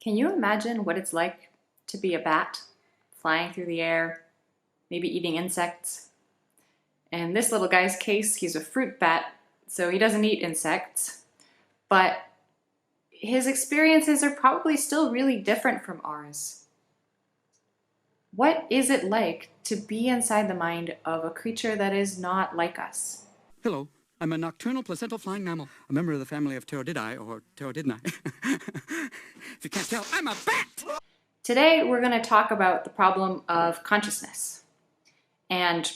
Can you imagine what it's like to be a bat, flying through the air, maybe eating insects? In this little guy's case, he's a fruit bat, so he doesn't eat insects, but his experiences are probably still really different from ours. What is it like to be inside the mind of a creature that is not like us? Hello, I'm a nocturnal placental flying mammal, a member of the family of Pteroididae, or Pteroididnae. If you can't tell, I'm a bat! Today, we're going to talk about the problem of consciousness. And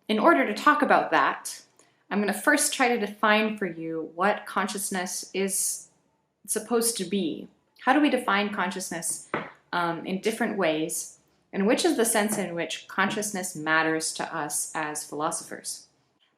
in order to talk about that, I'm going to first try to define for you what consciousness is supposed to be. How do we define consciousness in different ways? And which is the sense in which consciousness matters to us as philosophers?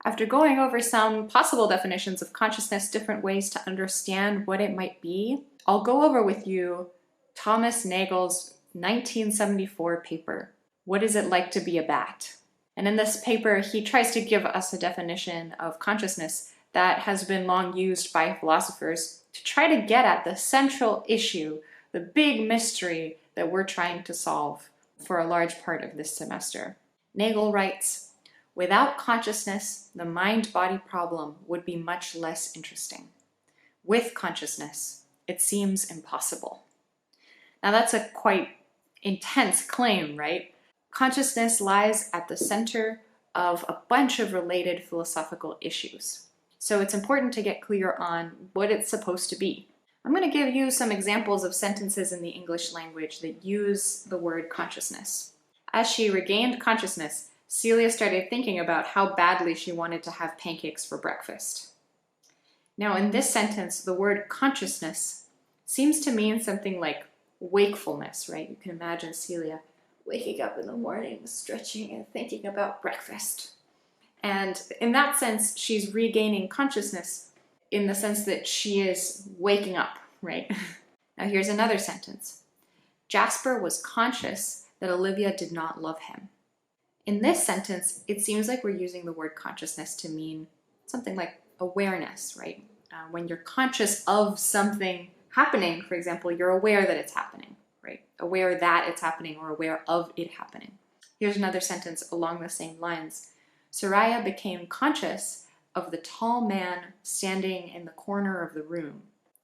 After going over some possible definitions of consciousness, different ways to understand what it might be, I'll go over with you Thomas Nagel's 1974 paper, What is it like to be a bat? And in this paper, he tries to give us a definition of consciousness that has been long used by philosophers to try to get at the central issue, the big mystery that we're trying to solve for a large part of this semester. Nagel writes, "Without consciousness, the mind-body problem would be much less interesting. With consciousness, it seems impossible." Now that's a quite intense claim, right? Consciousness lies at the center of a bunch of related philosophical issues. So it's important to get clear on what it's supposed to be. I'm going to give you some examples of sentences in the English language that use the word consciousness. As she regained consciousness, Celia started thinking about how badly she wanted to have pancakes for breakfast. Now in this sentence, the word consciousness seems to mean something like wakefulness, right? You can imagine Celia waking up in the morning, stretching and thinking about breakfast. And in that sense, she's regaining consciousness in the sense that she is waking up, right? Now here's another sentence. Jasper was conscious that Olivia did not love him. In this sentence, it seems like we're using the word consciousness to mean something like awareness, right? When you're conscious of something happening, for example, you're aware that it's happening, right? Aware that it's happening or aware of it happening. Here's another sentence along the same lines. Soraya became conscious of the tall man standing in the corner of the room.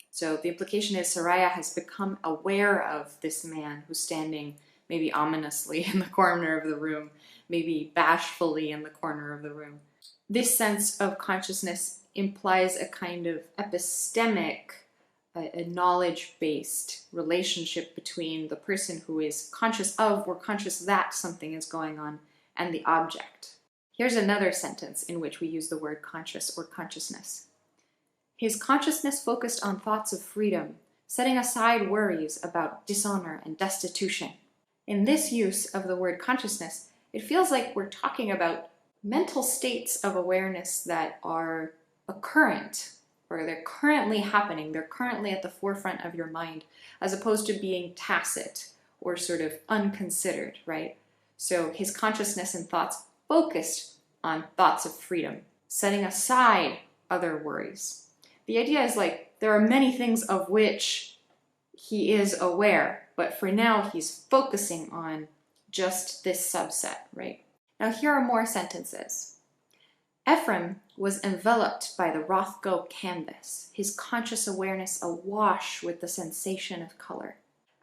So the implication is Soraya has become aware of this man who's standing maybe ominously in the corner of the room, maybe bashfully in the corner of the room. This sense of consciousness implies a kind of epistemic, a knowledge-based relationship between the person who is conscious of or conscious that something is going on and the object. Here's another sentence in which we use the word conscious or consciousness. His consciousness focused on thoughts of freedom, setting aside worries about dishonor and destitution. In this use of the word consciousness, it feels like we're talking about mental states of awareness that are occurrent, or they're currently happening, they're currently at the forefront of your mind, as opposed to being tacit or sort of unconsidered, right? So his consciousness and thoughts focused on thoughts of freedom, setting aside other worries. The idea is like there are many things of which he is aware, but for now he's focusing on just this subset, right? Now here are more sentences. Ephraim was enveloped by the Rothko canvas, his conscious awareness awash with the sensation of color.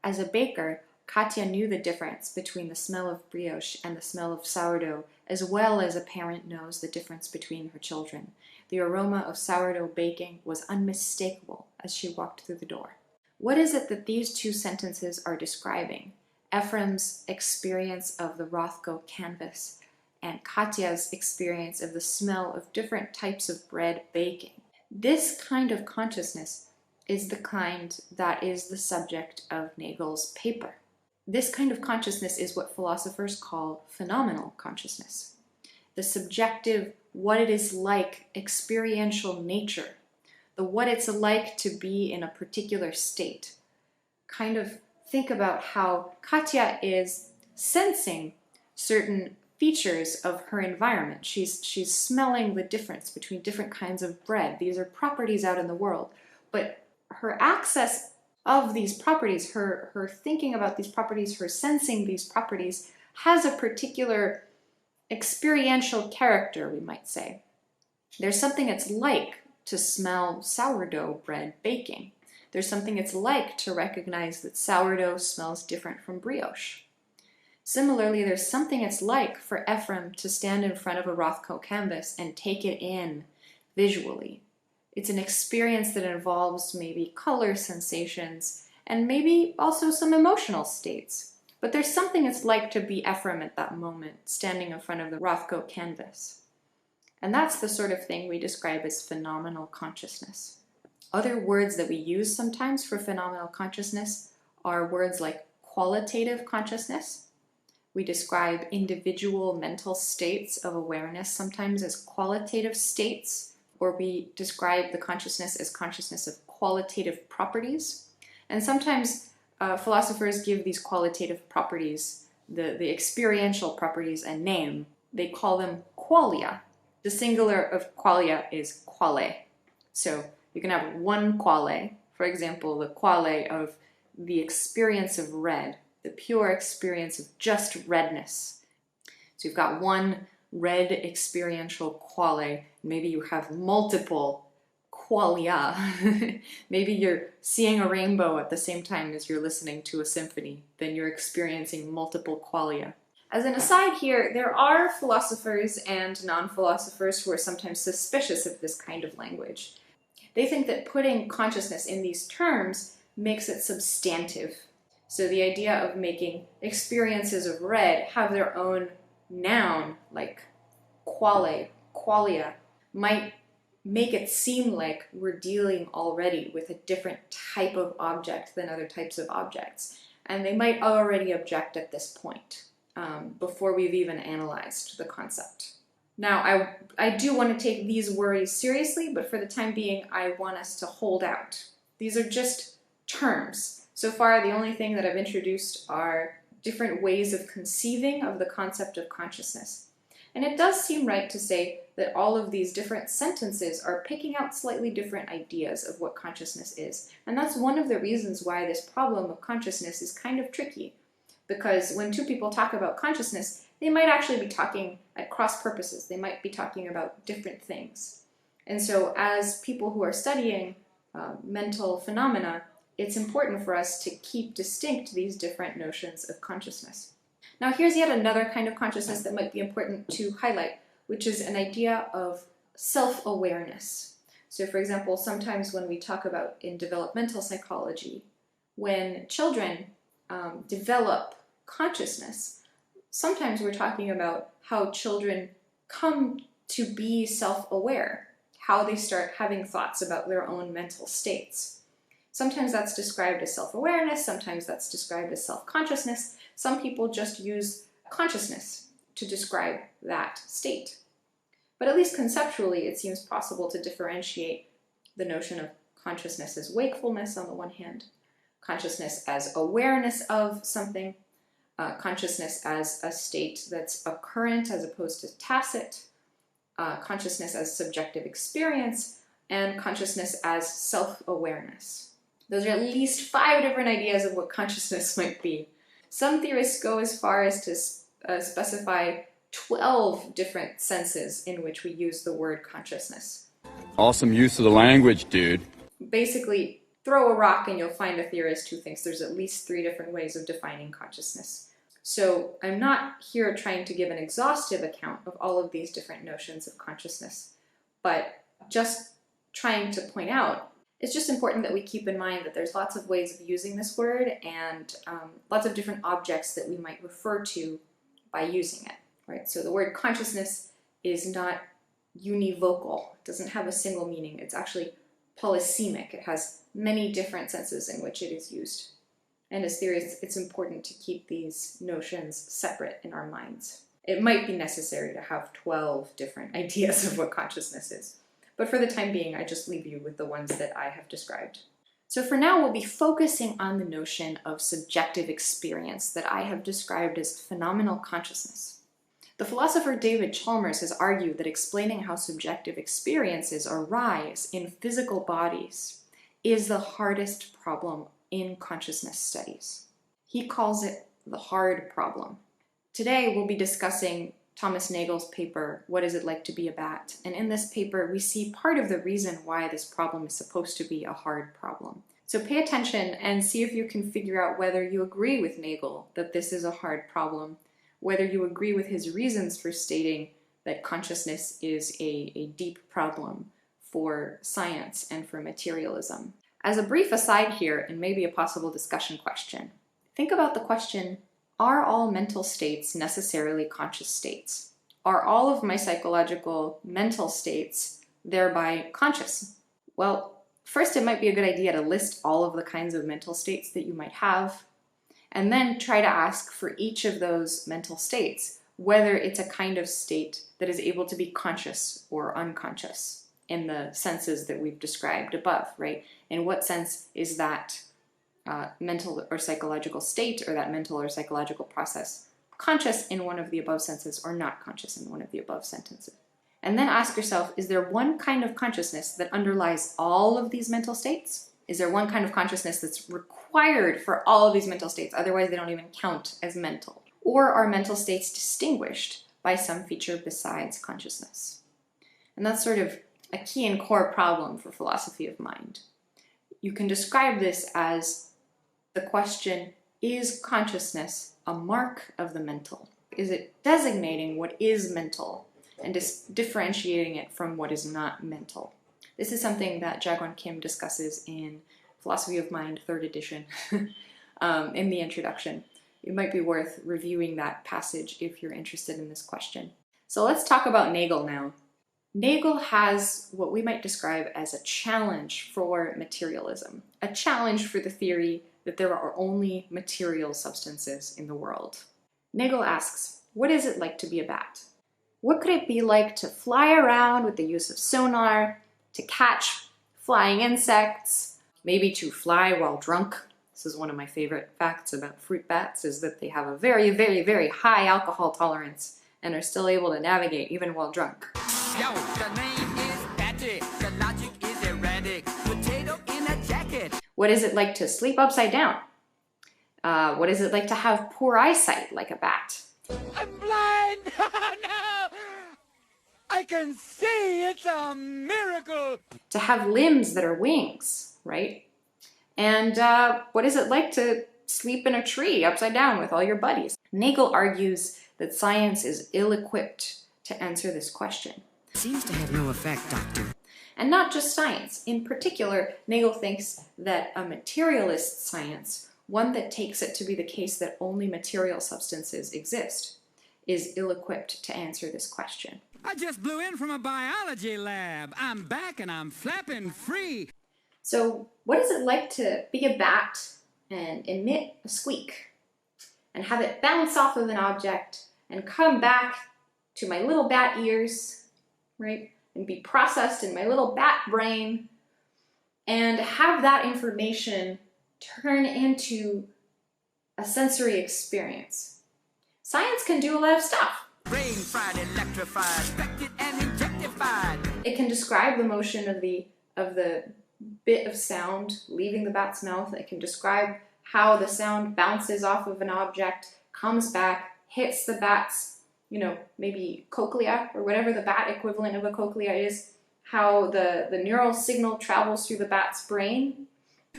As a baker, Katya knew the difference between the smell of brioche and the smell of sourdough, as well as a parent knows the difference between her children. The aroma of sourdough baking was unmistakable as she walked through the door. What is it that these two sentences are describing? Ephraim's experience of the Rothko canvas and Katya's experience of the smell of different types of bread baking. This kind of consciousness is the kind that is the subject of Nagel's paper. This kind of consciousness is what philosophers call phenomenal consciousness. The subjective, what it is like, experiential nature, the what it's like to be in a particular state. Kind of think about how Katya is sensing certain features of her environment. She's smelling the difference between different kinds of bread. These are properties out in the world, but her access of these properties, her thinking about these properties, her sensing these properties, has a particular experiential character, we might say. There's something it's like to smell sourdough bread baking. There's something it's like to recognize that sourdough smells different from brioche. Similarly, there's something it's like for Ephraim to stand in front of a Rothko canvas and take it in visually. It's an experience that involves maybe color sensations and maybe also some emotional states. But there's something it's like to be Ephraim at that moment, standing in front of the Rothko canvas. And that's the sort of thing we describe as phenomenal consciousness. Other words that we use sometimes for phenomenal consciousness are words like qualitative consciousness. We describe individual mental states of awareness sometimes as qualitative states, or we describe the consciousness as consciousness of qualitative properties. And sometimes philosophers give these qualitative properties, the experiential properties, a name. They call them qualia. The singular of qualia is quale. So you can have one quale, for example, the quale of the experience of red, the pure experience of just redness. So you've got one red experiential quale. Maybe you have multiple qualia. Maybe you're seeing a rainbow at the same time as you're listening to a symphony. Then you're experiencing multiple qualia. As an aside here, there are philosophers and non-philosophers who are sometimes suspicious of this kind of language. They think that putting consciousness in these terms makes it substantive. So the idea of making experiences of red have their own noun, like quale, qualia, might make it seem like we're dealing already with a different type of object than other types of objects. And they might already object at this point, before we've even analyzed the concept. Now, I do want to take these worries seriously, but for the time being, I want us to hold out. These are just terms. So far, the only thing that I've introduced are different ways of conceiving of the concept of consciousness. And it does seem right to say that all of these different sentences are picking out slightly different ideas of what consciousness is. And that's one of the reasons why this problem of consciousness is kind of tricky. Because when two people talk about consciousness, they might actually be talking at cross purposes. They might be talking about different things. And so as people who are studying mental phenomena, it's important for us to keep distinct these different notions of consciousness. Now here's yet another kind of consciousness that might be important to highlight, which is an idea of self-awareness. So for example, sometimes when we talk about in developmental psychology, when children develop consciousness, sometimes we're talking about how children come to be self-aware, how they start having thoughts about their own mental states. Sometimes that's described as self-awareness, sometimes that's described as self-consciousness. Some people just use consciousness to describe that state. But at least conceptually, it seems possible to differentiate the notion of consciousness as wakefulness on the one hand, consciousness as awareness of something, consciousness as a state that's occurrent as opposed to tacit, consciousness as subjective experience, and consciousness as self-awareness. Those are at least 5 different ideas of what consciousness might be. Some theorists go as far as to specify 12 different senses in which we use the word consciousness. Awesome use of the language, dude. Basically, throw a rock and you'll find a theorist who thinks there's at least 3 different ways of defining consciousness. So I'm not here trying to give an exhaustive account of all of these different notions of consciousness, but just trying to point out, it's just important that we keep in mind that there's lots of ways of using this word and lots of different objects that we might refer to by using it, right? So the word consciousness is not univocal. It doesn't have a single meaning. It's actually polysemic. It has many different senses in which it is used. And as theorists, it's important to keep these notions separate in our minds. It might be necessary to have 12 different ideas of what consciousness is. But for the time being, I just leave you with the ones that I have described. So for now, we'll be focusing on the notion of subjective experience that I have described as phenomenal consciousness. The philosopher David Chalmers has argued that explaining how subjective experiences arise in physical bodies is the hardest problem in consciousness studies. He calls it the hard problem. Today we'll be discussing Thomas Nagel's paper, What Is It Like to Be a Bat? And in this paper we see part of the reason why this problem is supposed to be a hard problem. So pay attention and see if you can figure out whether you agree with Nagel that this is a hard problem, whether you agree with his reasons for stating that consciousness is a deep problem for science and for materialism. As a brief aside here, and maybe a possible discussion question, think about the question, are all mental states necessarily conscious states? Are all of my psychological mental states thereby conscious? Well, first it might be a good idea to list all of the kinds of mental states that you might have, and then try to ask for each of those mental states whether it's a kind of state that is able to be conscious or unconscious in the senses that we've described above, right? In what sense is that mental or psychological state or that mental or psychological process conscious in one of the above senses or not conscious in one of the above sentences? And then ask yourself, is there one kind of consciousness that underlies all of these mental states? Is there one kind of consciousness that's required for all of these mental states, otherwise they don't even count as mental? Or are mental states distinguished by some feature besides consciousness? And that's sort of a key and core problem for philosophy of mind. You can describe this as the question, is consciousness a mark of the mental? Is it designating what is mental and differentiating it from what is not mental? This is something that Jaegwon Kim discusses in Philosophy of Mind, 3rd edition, in the introduction. It might be worth reviewing that passage if you're interested in this question. So let's talk about Nagel now. Nagel has what we might describe as a challenge for materialism, a challenge for the theory that there are only material substances in the world. Nagel asks, what is it like to be a bat? What could it be like to fly around with the use of sonar, to catch flying insects, maybe to fly while drunk? This is one of my favorite facts about fruit bats, is that they have a very, very, very high alcohol tolerance and are still able to navigate even while drunk. Yo, the name is Patrick. The logic is erratic. Potato in a jacket. What is it like to sleep upside down? What is it like to have poor eyesight like a bat? I'm blind! No! I can see! It's a miracle! To have limbs that are wings, right? And what is it like to sleep in a tree upside down with all your buddies? Nagel argues that science is ill-equipped to answer this question. Seems to have no effect, Doctor. And not just science. In particular, Nagel thinks that a materialist science, one that takes it to be the case that only material substances exist, is ill-equipped to answer this question. I just blew in from a biology lab. I'm back and I'm flapping free. So what is it like to be a bat and emit a squeak and have it bounce off of an object and come back to my little bat ears, right, and be processed in my little bat brain and have that information turn into a sensory experience? Science can do a lot of stuff. Brain fried, electrified, expected and injectified. It can describe the motion of the bit of sound leaving the bat's mouth. It can describe how the sound bounces off of an object, comes back, hits the bat's, maybe cochlea or whatever the bat equivalent of a cochlea is, how the neural signal travels through the bat's brain.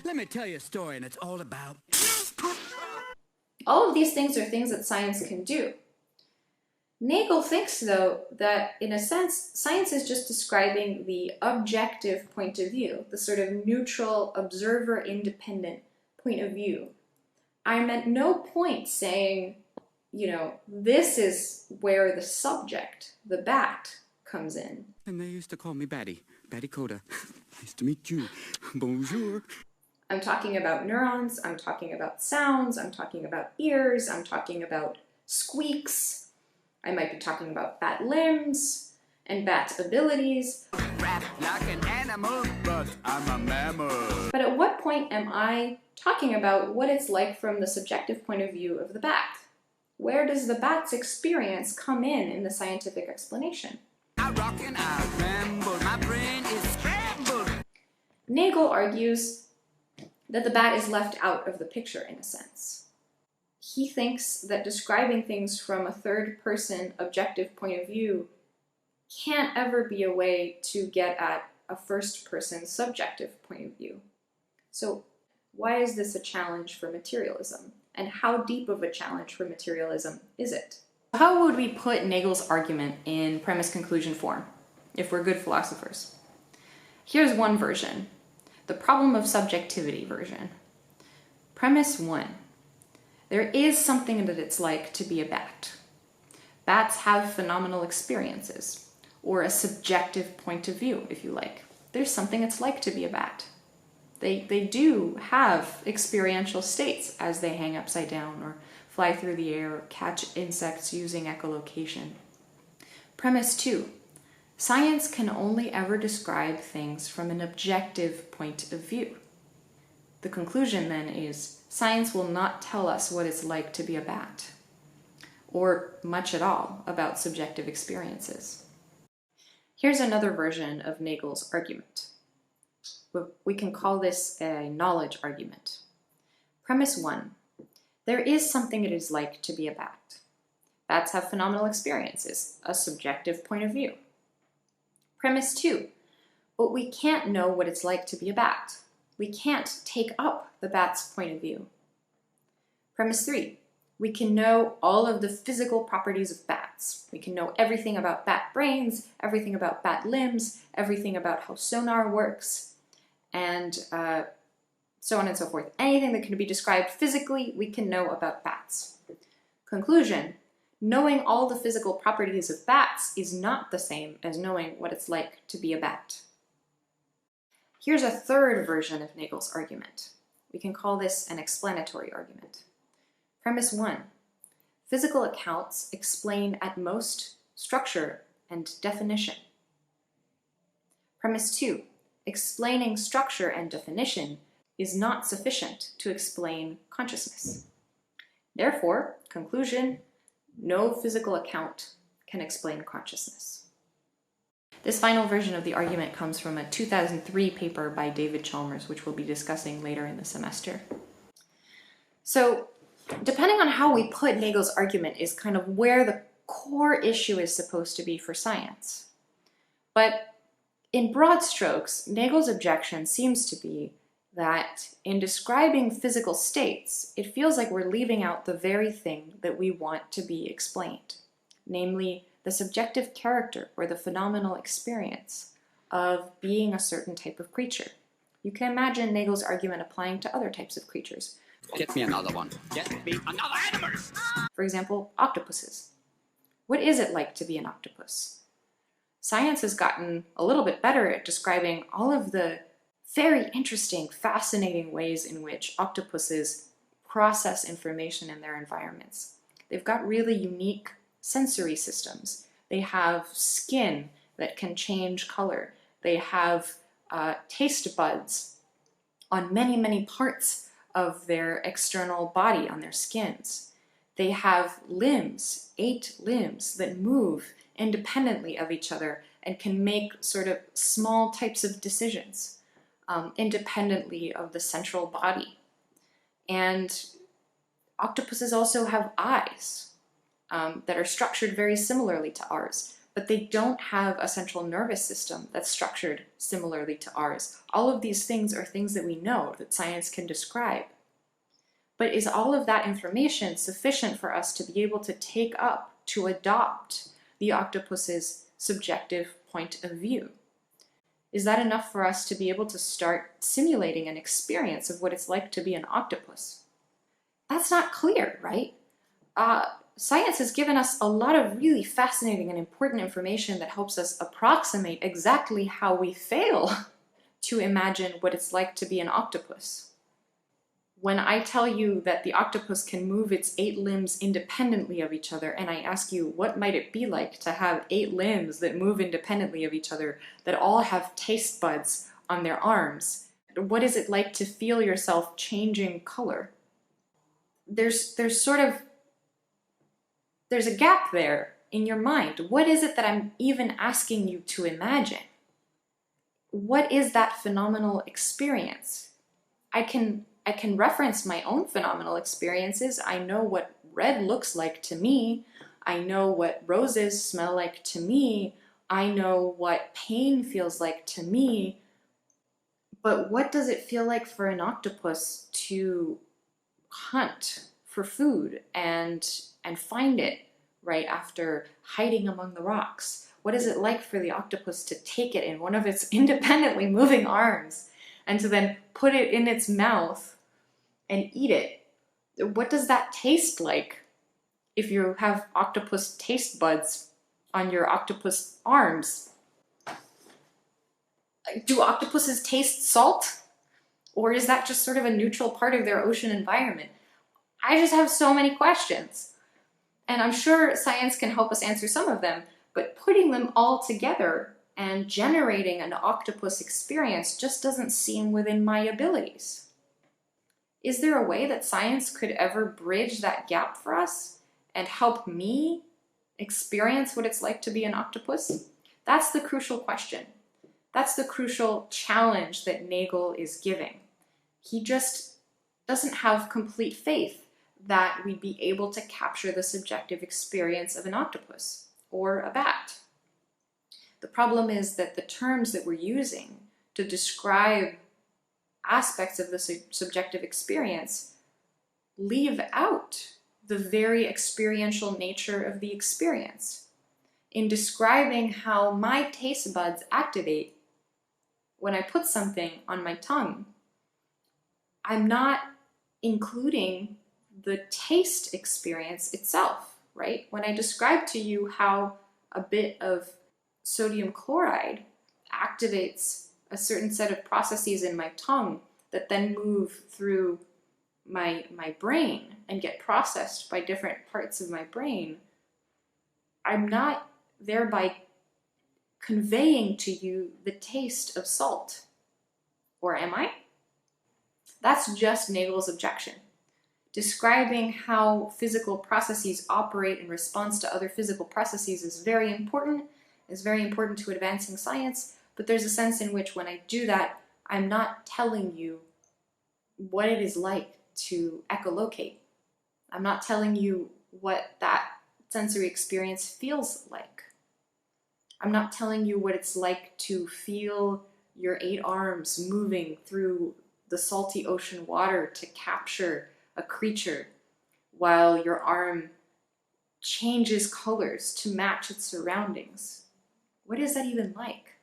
Let me tell you a story, and it's all about... All of these things are things that science can do. Nagel thinks, though, that in a sense, science is just describing the objective point of view, the sort of neutral, observer-independent point of view. I'm at no point saying, this is where the subject, the bat, comes in. And they used to call me Batty. Batty Coda. Nice to meet you. Bonjour. I'm talking about neurons, I'm talking about sounds, I'm talking about ears, I'm talking about squeaks. I might be talking about bat limbs and bat abilities. Rap like an animal, but I'm a mammal. But at what point am I talking about what it's like from the subjective point of view of the bat? Where does the bat's experience come in the scientific explanation? I rock and I ramble, my brain is scrambled. Nagel argues that the bat is left out of the picture in a sense. He thinks that describing things from a third-person objective point of view can't ever be a way to get at a first-person subjective point of view. So why is this a challenge for materialism? And how deep of a challenge for materialism is it? How would we put Nagel's argument in premise-conclusion form, if we're good philosophers? Here's one version, the Problem of Subjectivity version. Premise 1. There is something that it's like to be a bat. Bats have phenomenal experiences, or a subjective point of view, if you like. There's something it's like to be a bat. They do have experiential states as they hang upside down, or fly through the air, or catch insects using echolocation. Premise 2. Science can only ever describe things from an objective point of view. The conclusion then is, science will not tell us what it's like to be a bat, or much at all about subjective experiences. Here's another version of Nagel's argument. We can call this a knowledge argument. Premise 1. There is something it is like to be a bat. Bats have phenomenal experiences, a subjective point of view. Premise 2. But we can't know what it's like to be a bat. We can't take up the bat's point of view. Premise 3. We can know all of the physical properties of bats. We can know everything about bat brains, everything about bat limbs, everything about how sonar works, and so on and so forth. Anything that can be described physically, we can know about bats. Conclusion. Knowing all the physical properties of bats is not the same as knowing what it's like to be a bat. Here's a third version of Nagel's argument. We can call this an explanatory argument. Premise 1. Physical accounts explain at most structure and definition. Premise 2. Explaining structure and definition is not sufficient to explain consciousness. Therefore, conclusion, no physical account can explain consciousness. This final version of the argument comes from a 2003 paper by David Chalmers, which we'll be discussing later in the semester. So, depending on how we put Nagel's argument is kind of where the core issue is supposed to be for science. But in broad strokes, Nagel's objection seems to be that in describing physical states, it feels like we're leaving out the very thing that we want to be explained, namely the subjective character or the phenomenal experience of being a certain type of creature. You can imagine Nagel's argument applying to other types of creatures. Get me another one. Get me another animal! For example, octopuses. What is it like to be an octopus? Science has gotten a little bit better at describing all of the very interesting, fascinating ways in which octopuses process information in their environments. They've got really unique sensory systems. They have skin that can change color. They have taste buds on many, many parts of their external body, on their skins. They have limbs, 8 limbs, that move independently of each other and can make sort of small types of decisions independently of the central body. And octopuses also have eyes that are structured very similarly to ours, but they don't have a central nervous system that's structured similarly to ours. All of these things are things that we know, that science can describe. But is all of that information sufficient for us to be able to take up, to adopt the octopus's subjective point of view? Is that enough for us to be able to start simulating an experience of what it's like to be an octopus? That's not clear, right? Science has given us a lot of really fascinating and important information that helps us approximate exactly how we fail to imagine what it's like to be an octopus. When I tell you that the octopus can move its 8 limbs independently of each other, and I ask you, what might it be like to have 8 limbs that move independently of each other, that all have taste buds on their arms? What is it like to feel yourself changing color? There's a gap there in your mind. What is it that I'm even asking you to imagine? What is that phenomenal experience? I can reference my own phenomenal experiences. I know what red looks like to me. I know what roses smell like to me. I know what pain feels like to me. But what does it feel like for an octopus to hunt for food and find it right after hiding among the rocks? What is it like for the octopus to take it in one of its independently moving arms and to then put it in its mouth and eat it? What does that taste like if you have octopus taste buds on your octopus arms? Do octopuses taste salt? Or is that just sort of a neutral part of their ocean environment? I just have so many questions. And I'm sure science can help us answer some of them, but putting them all together and generating an octopus experience just doesn't seem within my abilities. Is there a way that science could ever bridge that gap for us and help me experience what it's like to be an octopus? That's the crucial question. That's the crucial challenge that Nagel is giving. He just doesn't have complete faith that we'd be able to capture the subjective experience of an octopus or a bat. The problem is that the terms that we're using to describe aspects of the subjective experience leave out the very experiential nature of the experience. In describing how my taste buds activate when I put something on my tongue, I'm not including the taste experience itself, right? When I describe to you how a bit of sodium chloride activates a certain set of processes in my tongue that then move through my brain and get processed by different parts of my brain, I'm not thereby conveying to you the taste of salt. Or am I? That's just Nagel's objection. Describing how physical processes operate in response to other physical processes is very important to advancing science, but there's a sense in which when I do that, I'm not telling you what it is like to echolocate. I'm not telling you what that sensory experience feels like. I'm not telling you what it's like to feel your 8 arms moving through the salty ocean water to capture a creature while your arm changes colors to match its surroundings. What is that even like?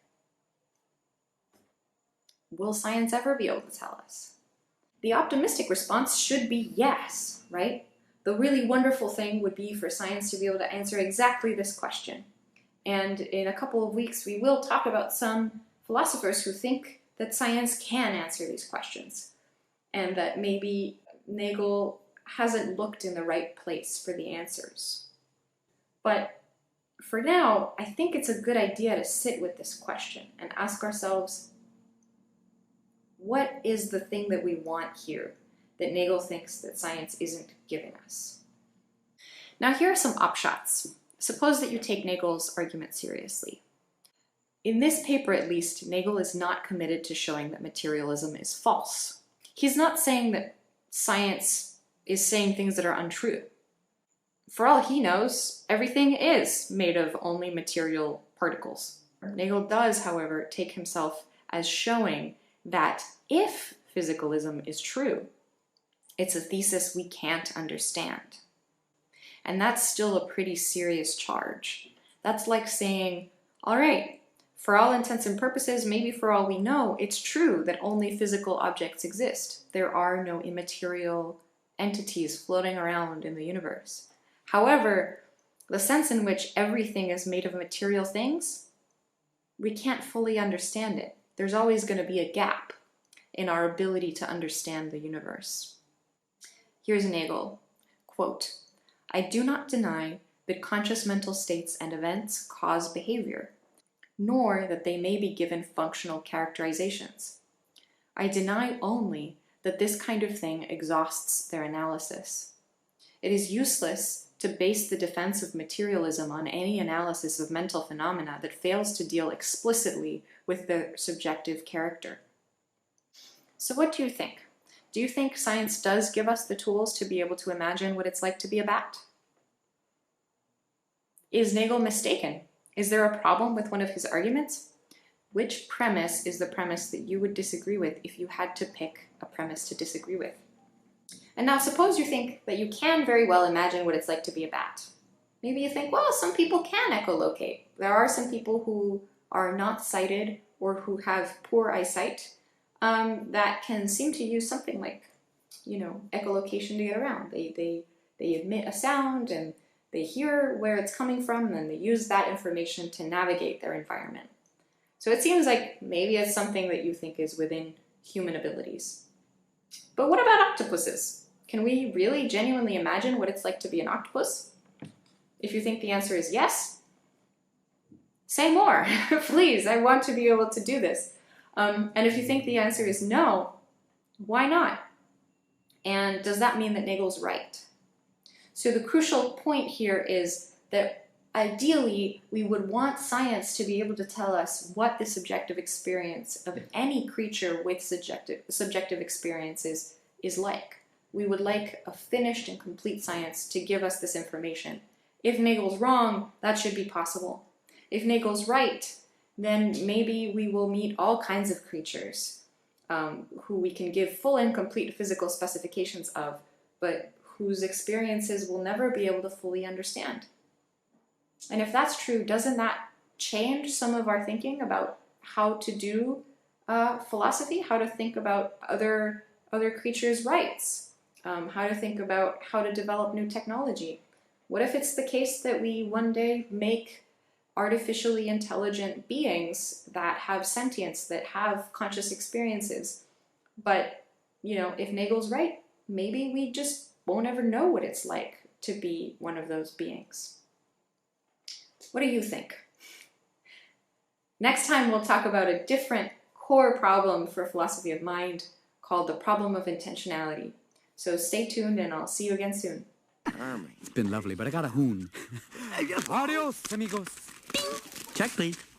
Will science ever be able to tell us? The optimistic response should be yes, right? The really wonderful thing would be for science to be able to answer exactly this question. And in a couple of weeks, we will talk about some philosophers who think that science can answer these questions, and that maybe Nagel hasn't looked in the right place for the answers. But for now, I think it's a good idea to sit with this question and ask ourselves, what is the thing that we want here that Nagel thinks that science isn't giving us? Now here are some upshots. Suppose that you take Nagel's argument seriously. In this paper, at least, Nagel is not committed to showing that materialism is false. He's not saying that science is saying things that are untrue. For all he knows, everything is made of only material particles. Nagel does, however, take himself as showing that if physicalism is true, it's a thesis we can't understand. And that's still a pretty serious charge. That's like saying, all right, for all intents and purposes, maybe for all we know, it's true that only physical objects exist. There are no immaterial entities floating around in the universe. However, the sense in which everything is made of material things, we can't fully understand it. There's always going to be a gap in our ability to understand the universe. Here's Nagel, quote, "I do not deny that conscious mental states and events cause behavior, nor that they may be given functional characterizations. I deny only that this kind of thing exhausts their analysis. It is useless to base the defense of materialism on any analysis of mental phenomena that fails to deal explicitly with their subjective character." So what do you think? Do you think science does give us the tools to be able to imagine what it's like to be a bat? Is Nagel mistaken? Is there a problem with one of his arguments? Which premise is the premise that you would disagree with if you had to pick a premise to disagree with? And now suppose you think that you can very well imagine what it's like to be a bat. Maybe you think, well, some people can echolocate. There are some people who are not sighted or who have poor eyesight that can seem to use something like, echolocation to get around. They emit a sound and they hear where it's coming from and they use that information to navigate their environment. So it seems like maybe it's something that you think is within human abilities. But what about octopuses? Can we really genuinely imagine what it's like to be an octopus? If you think the answer is yes, say more, please. I want to be able to do this. And if you think the answer is no, why not? And does that mean that Nagel's right? So the crucial point here is that ideally we would want science to be able to tell us what the subjective experience of any creature with subjective experiences is like. We would like a finished and complete science to give us this information. If Nagel's wrong, that should be possible. If Nagel's right, then maybe we will meet all kinds of creatures who we can give full and complete physical specifications of, but whose experiences we'll never be able to fully understand. And if that's true, doesn't that change some of our thinking about how to do philosophy, how to think about other creatures' rights, how to think about how to develop new technology? What if it's the case that we one day make artificially intelligent beings that have sentience, that have conscious experiences? But, if Nagel's right, maybe we just won't ever know what it's like to be one of those beings. What do you think? Next time we'll talk about a different core problem for philosophy of mind called the problem of intentionality. So stay tuned and I'll see you again soon. It's been lovely, but I got a hoon. Adios, amigos. Check, please.